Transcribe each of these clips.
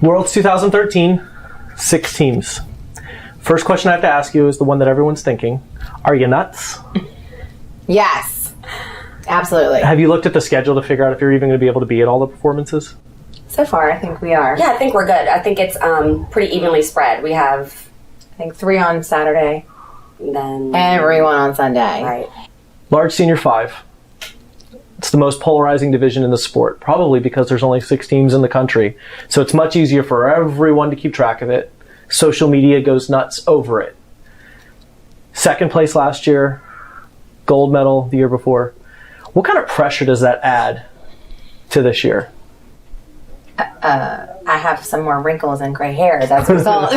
Worlds 2013, 6 teams. First question I have to ask you is the one that everyone's thinking. Are you nuts? Yes, absolutely. Have you looked at the schedule to figure out if you're even going to be able to be at all the performances? So far, I think we are. Yeah, I think we're good. I think it's pretty evenly spread. We have, I think 3 on Saturday then and 1 on Sunday. Right. Large Senior 5. It's the most polarizing division in the sport, probably because there's only 6 teams in the country. So it's much easier for everyone to keep track of it. Social media goes nuts over it. Second place last year, gold medal the year before. What kind of pressure does that add to this year? I have some more wrinkles and gray hair as a result.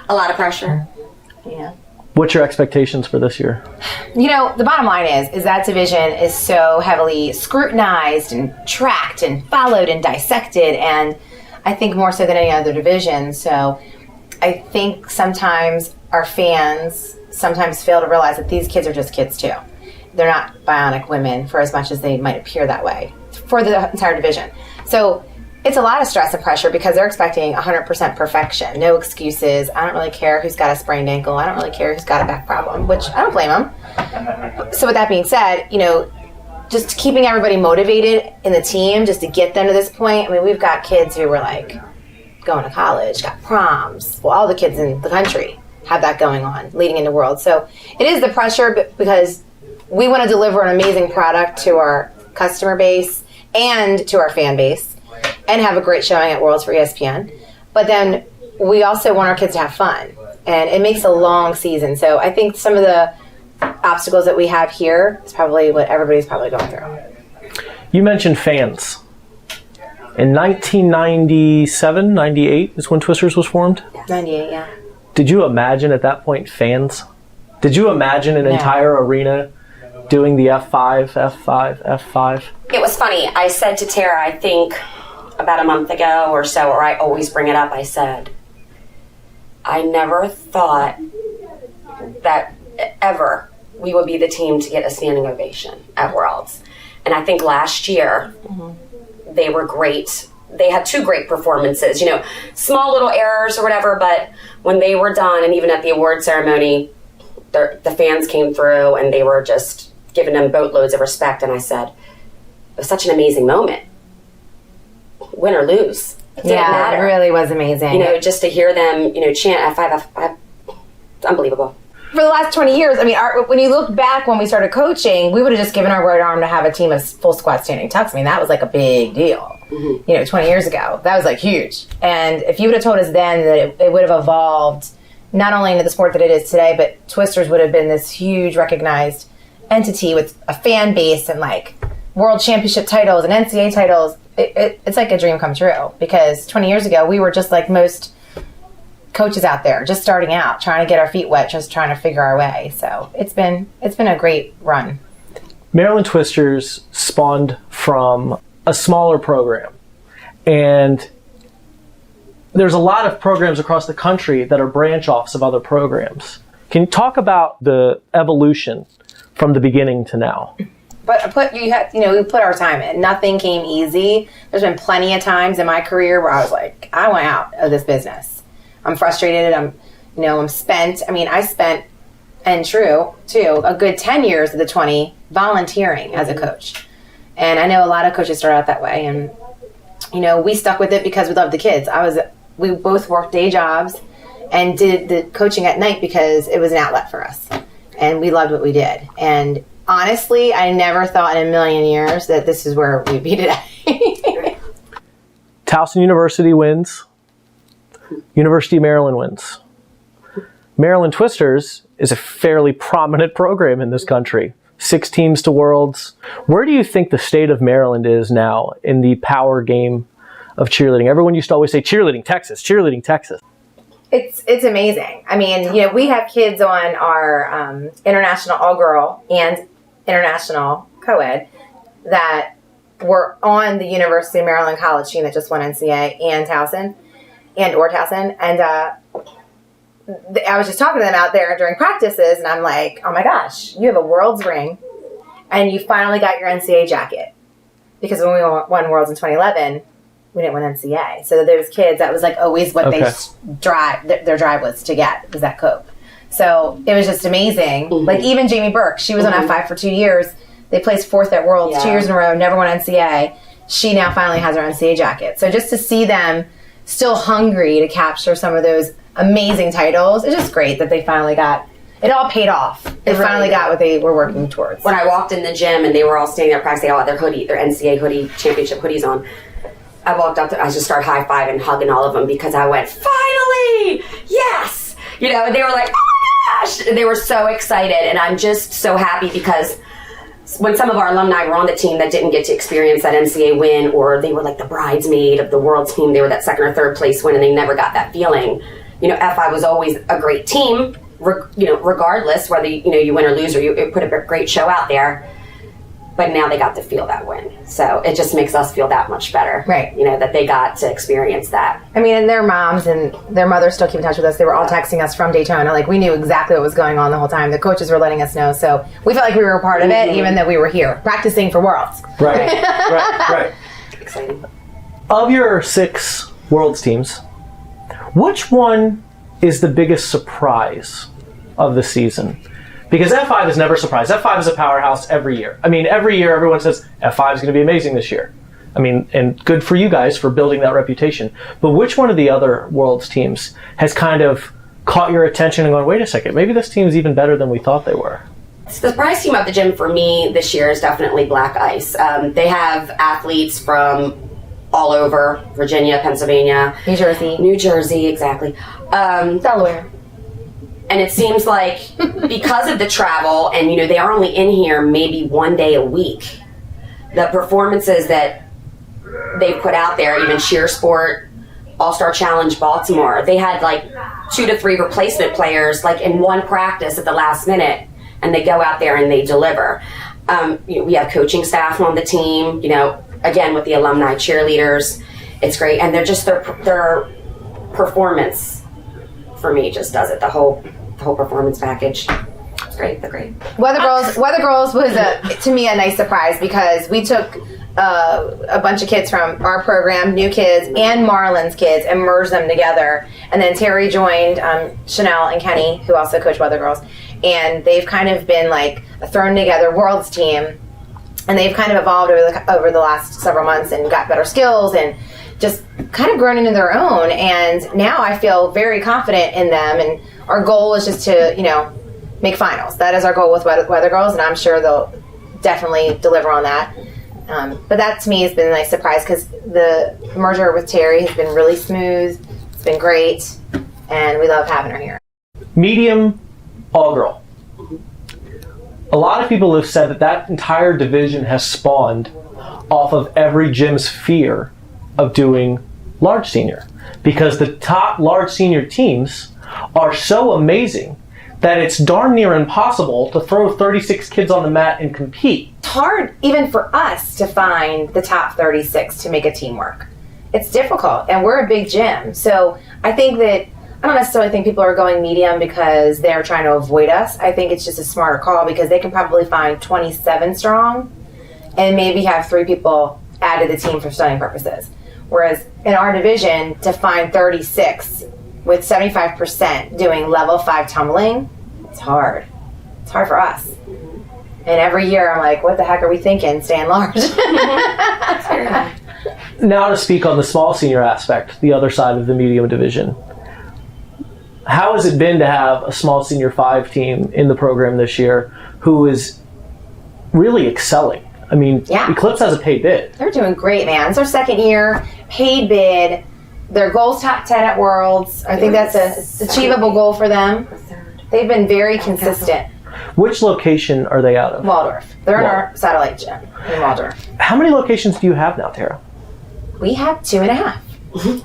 A lot of pressure. Yeah. What's your expectations for this year? You know, the bottom line is that division is so heavily scrutinized and tracked and followed and dissected, and I think more so than any other division. So I think sometimes our fans sometimes fail to realize that these kids are just kids too. They're not bionic women for as much as they might appear that way for the entire division. So it's a lot of stress and pressure because they're expecting 100% perfection, no excuses. I don't really care who's got a sprained ankle. I don't really care who's got a back problem, which I don't blame them. So with that being said, you know, just keeping everybody motivated in the team just to get them to this point. I mean, we've got kids who were like going to college, got proms. Well, all the kids in the country have that going on leading into Worlds. So it is the pressure because we want to deliver an amazing product to our customer base and to our fan base and have a great showing at Worlds for ESPN. But then we also want our kids to have fun. And it makes a long season. So I think some of the obstacles that we have here is probably what everybody's probably going through. You mentioned fans. In 1997, 98 is when Twisters was formed? 98, yeah. Did you imagine at that point fans? Did you imagine an entire arena doing the F5, F5, F5? It was funny. I said to Tara, I think about a month ago or so, or I always bring it up, I said, I never thought that ever we would be the team to get a standing ovation at Worlds. And I think last year, they were great. They had 2 great performances, you know, small little errors or whatever, but when they were done, and even at the award ceremony, the fans came through and they were just giving them boatloads of respect. And I said, it was such an amazing moment. Win or lose, it didn't matter. It really was amazing. You know, just to hear them, you know, chant F5, F5, it's unbelievable. For the last 20 years, I mean, when you look back when we started coaching, we would have just given our right arm to have a team of full squat standing tucks. I mean, that was like a big deal, you know, 20 years ago. That was like huge. And if you would have told us then that it would have evolved not only into the sport that it is today, but Twisters would have been this huge recognized entity with a fan base and like world championship titles and NCAA titles, it's like a dream come true. Because 20 years ago, we were just like most coaches out there, just starting out, trying to get our feet wet, just trying to figure our way. So it's been a great run. Maryland Twisters spawned from a smaller program, and there's a lot of programs across the country that are branch offs of other programs. Can you talk about the evolution from the beginning to now? But we put our time in. Nothing came easy. There's been plenty of times in my career where I was like, I want out of this business. I'm frustrated. I'm spent. I mean, I spent, and true too, a good 10 years of the 20 volunteering as a coach. And I know a lot of coaches start out that way. And, you know, we stuck with it because we loved the kids. We both worked day jobs and did the coaching at night because it was an outlet for us. And we loved what we did. And honestly, I never thought in a million years that this is where we'd be today. Towson University wins. University of Maryland wins. Maryland Twisters is a fairly prominent program in this country. 6 teams to Worlds. Where do you think the state of Maryland is now in the power game of cheerleading? Everyone used to always say cheerleading Texas, cheerleading Texas. It's amazing. I mean, you know, we have kids on our international all-girl and international co-ed that were on the University of Maryland college team that just won NCAA and Towson. And I was just talking to them out there during practices, and I'm like, oh my gosh, you have a Worlds ring, and you finally got your NCAA jacket. Because when we won Worlds in 2011, we didn't win NCAA. So there's kids that was like always what Okay. they drive their drive was to get was that Cope. So it was just amazing. Like even Jamie Burke, she was on F5 for 2 years. They placed 4th at Worlds 2 years in a row, never won NCAA. She now finally has her NCAA jacket. So just to see them still hungry to capture some of those amazing titles, it's just great that they finally got, it all paid off. They finally got what they were working towards. When I walked in the gym and they were all standing there practicing, they all had their hoodie, their NCAA hoodie, championship hoodies on. I walked up to, I just started high-fiving, hugging all of them because I went, finally, yes! You know, and they were like, oh my gosh! And they were so excited, and I'm just so happy because when some of our alumni were on the team that didn't get to experience that NCAA win, or they were like the bridesmaid of the world's team, they were that 2nd or 3rd place win, and they never got that feeling. You know, FI was always a great team, regardless whether you win or lose or you put a great show out there. But now they got to feel that win, so it just makes us feel that much better, right? You know, that they got to experience that. I mean, and their moms and their mothers still keep in touch with us. They were all texting us from Daytona. Like, we knew exactly what was going on the whole time. The coaches were letting us know, so we felt like we were a part of it, even though we were here practicing for Worlds. Right. Exciting. Of your 6 Worlds teams, which one is the biggest surprise of the season? Because F5 is never surprised. F5 is a powerhouse every year. I mean, every year everyone says F5 is going to be amazing this year. I mean, and good for you guys for building that reputation. But which one of the other Worlds teams has kind of caught your attention and gone, wait a second, maybe this team is even better than we thought they were? The surprise team of the gym for me this year is definitely Black Ice. They have athletes from all over Virginia, Pennsylvania, New Jersey, exactly. Delaware. And it seems like because of the travel, and they are only in here maybe one day a week, the performances that they've put out there, even Cheer Sport, All-Star Challenge Baltimore, they had like 2 to 3 replacement players like in one practice at the last minute, and they go out there and they deliver. We have coaching staff on the team, again with the alumni cheerleaders. It's great, and they're just their performance for me just does it. The whole performance package. It's great. They're great. Weather Girls was to me a nice surprise because we took a bunch of kids from our program, new kids and Marlins kids, and merged them together. And then Terry joined Chanel and Kenny, who also coach Weather Girls, and they've kind of been like a thrown together Worlds team, and they've kind of evolved over the last several months and got better skills and just kind of grown into their own. And now I feel very confident in them, and our goal is just to make finals. That is our goal with Weather Girls, and I'm sure they'll definitely deliver on that. But that to me has been a nice surprise because the merger with Terry has been really smooth. It's been great, and we love having her here. Medium all girl. A lot of people have said that entire division has spawned off of every gym's fear of doing large senior, because the top large senior teams are so amazing that it's darn near impossible to throw 36 kids on the mat and compete. It's hard even for us to find the top 36 to make a team work. It's difficult, and we're a big gym. So I think that, I don't necessarily think people are going medium because they're trying to avoid us. I think it's just a smarter call because they can probably find 27 strong and maybe have 3 people add to the team for studying purposes. Whereas in our division, to find 36 with 75% doing level 5 tumbling, it's hard. It's hard for us. And every year I'm like, what the heck are we thinking, staying large? Now to speak on the small senior aspect, the other side of the medium division. How has it been to have a small senior 5 team in the program this year who is really excelling? I mean, Eclipse has a paid bid. They're doing great, man. It's their 2nd year, paid bid. Their goal's top 10 at Worlds. I think that's an achievable goal for them. They've been very consistent. Which location are they out of? Waldorf. They're in our satellite gym in Waldorf. How many locations do you have now, Tara? We have 2.5. I was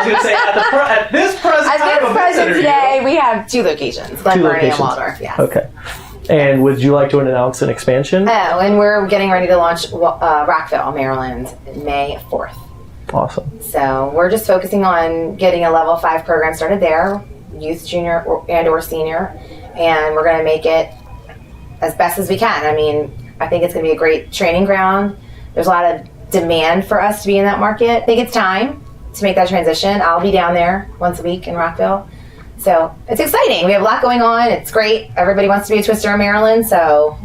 going to say, at this present today, we have 2 locations. Glen Burnie and Waldorf, yes. Okay. And would you like to announce an expansion? Oh, and we're getting ready to launch Rockville, Maryland, May 4th. Awesome. So we're just focusing on getting a level 5 program started there, youth, junior, or senior, and we're going to make it as best as we can. I mean, I think it's going to be a great training ground. There's a lot of demand for us to be in that market. I think it's time to make that transition. I'll be down there once a week in Rockville. So it's exciting. We have a lot going on. It's great. Everybody wants to be a twister in Maryland. So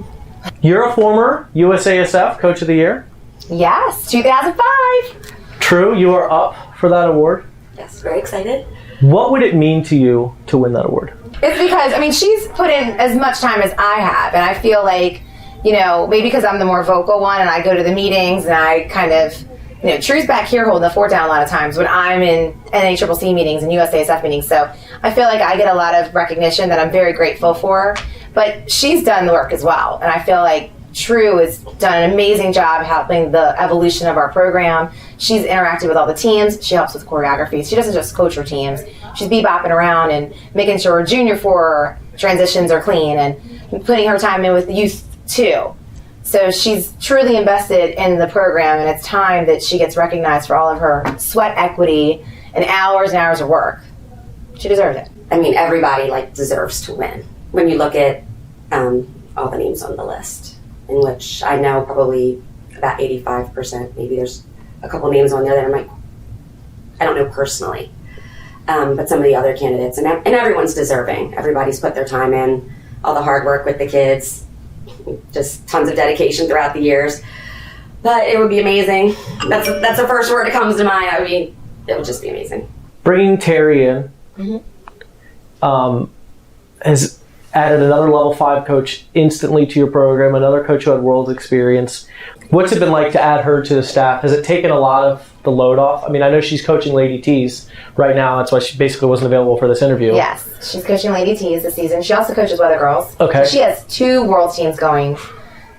You're a former USASF Coach of the Year. yes, 2005. True, you are up for that award. Yes, very excited. What would it mean to you to win that award? It's because, I mean, she's put in as much time as I have. And I feel like, you know, maybe because I'm the more vocal one and I go to the meetings and I kind of, you know, True's back here holding the fort down a lot of times when I'm in NACCC meetings and USASF meetings. So I feel like I get a lot of recognition that I'm very grateful for. But she's done the work as well. And I feel like True has done an amazing job helping the evolution of our program. She's interacted with all the teams. She helps with choreography. She doesn't just coach her teams. She's bebopping around and making sure junior four transitions are clean and putting her time in with the youth too. So she's truly invested in the program, and it's time that she gets recognized for all of her sweat equity and hours of work. She deserves it. I mean, everybody deserves to win. When you look at all the names on the list, in which I know probably about 85%, maybe there's a couple names on there that I don't know personally, but some of the other candidates, and everyone's deserving. Everybody's put their time in, all the hard work with the kids, just tons of dedication throughout the years. But it would be amazing. That's the first word that comes to mind. It would just be amazing. Bringing Terry in has added another level 5 coach instantly to your program, another coach who had world experience. What's it been like to add her to the staff? Has it taken a lot of the load off? I mean, I know she's coaching Lady T's right now. That's why she basically wasn't available for this interview. Yes, she's coaching Lady T's this season. She also coaches Weather Girls. Okay. So she has 2 world teams going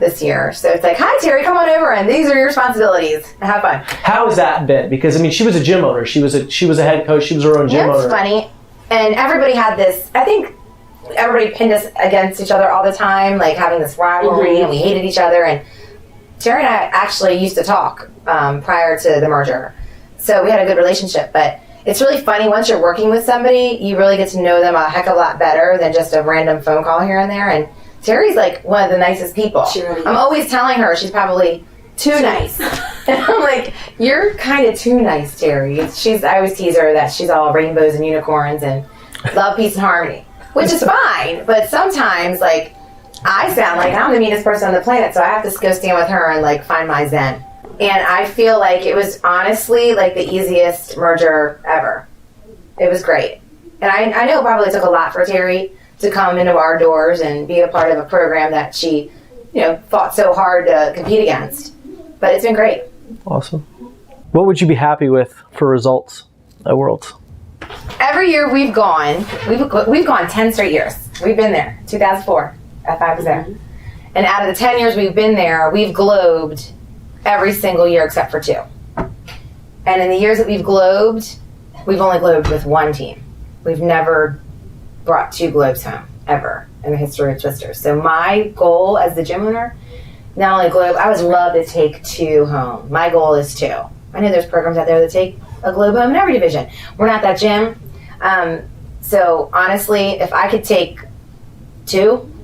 this year. So it's like, hi, Terry, come on over, and these are your responsibilities. Have fun. How has that been? Because, I mean, she was a gym owner. She was a head coach. She was her own gym owner. It's funny. And everybody had this, I think everybody pinned us against each other all the time, like having this rivalry, and we hated each other. And Terry and I actually used to talk prior to the merger. So we had a good relationship. But it's really funny, once you're working with somebody, you really get to know them a heck of a lot better than just a random phone call here and there. And Terry's like one of the nicest people. She really is. I'm always telling her she's probably too nice. And I'm like, you're kind of too nice, Terry. I always tease her that she's all rainbows and unicorns and love, peace, and harmony, which is fine. But sometimes, I sound like I'm the meanest person on the planet, so I have to go stand with her and find my zen. And I feel like it was honestly the easiest merger ever. It was great. And I know it probably took a lot for Terry to come into our doors and be a part of a program that she, fought so hard to compete against. But it's been great. Awesome. What would you be happy with for results at Worlds? Every year we've gone 10 straight years. We've been there. 2004, F5 was there. And out of the 10 years we've been there, we've globed every single year except for 2. And in the years that we've globed, we've only globed with 1 team. We've never brought 2 globes home, ever, in the history of Twisters. So my goal as the gym owner, not only globe, I would love to take 2 home. My goal is 2. I know there's programs out there that take a globe home in every division. We're not that gym. So honestly, if I could take 2,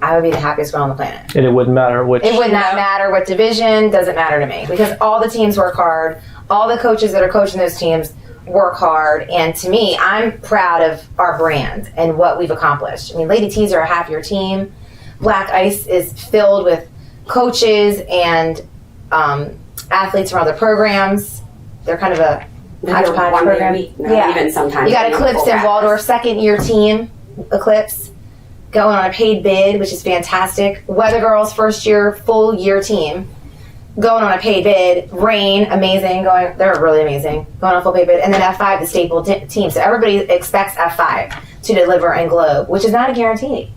I would be the happiest girl on the planet. And it wouldn't matter which... It would not matter what division, doesn't matter to me. Because all the teams work hard. All the coaches that are coaching those teams work hard. And to me, I'm proud of our brand and what we've accomplished. I mean, Lady T's are a half-year team. Black Ice is filled with coaches and athletes from other programs. They're kind of a hodgepodge program. Even sometimes. You got Eclipse and Waldorf, second-year team, Eclipse, going on a paid bid, which is fantastic. Weather Girls, first-year, full-year team, going on a paid bid. Rain, amazing. They're really amazing. Going on a full paid bid. And then F5, the staple team. So everybody expects F5 to deliver and globe, which is not a guarantee.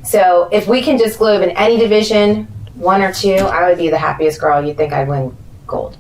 So if we can just globe in any division, 1 or 2, I would be the happiest girl. You'd think I'd win gold.